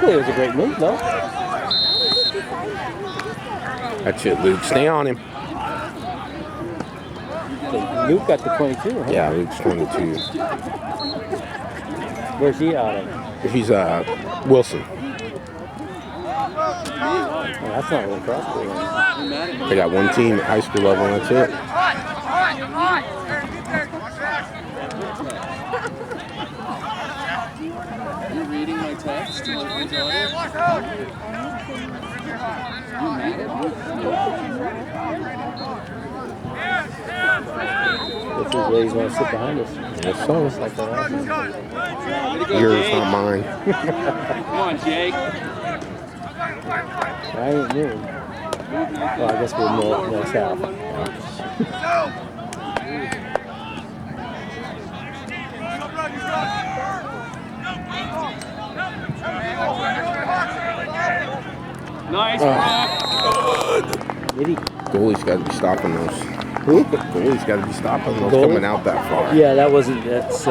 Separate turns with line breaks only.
It was a great move, though.
That's it, Luke. Stay on him.
Luke got the 22, huh?
Yeah, Luke's 22.
Where's he out of?
He's Wilson.
Oh, that's not really cross.
They got one team at high school level, and that's it.
You reading my text? You mad at me?
This is where he's going to sit behind us.
Yes, so.
Just like that.
Yours, not mine.
Come on, Jake.
I ain't new. Well, I guess we're more south.
Nice,
Did he?
Goalie's got to be stopping those.
Who?
Goalie's got to be stopping those
Goalie?
coming out that far.
Yeah, that wasn't. That's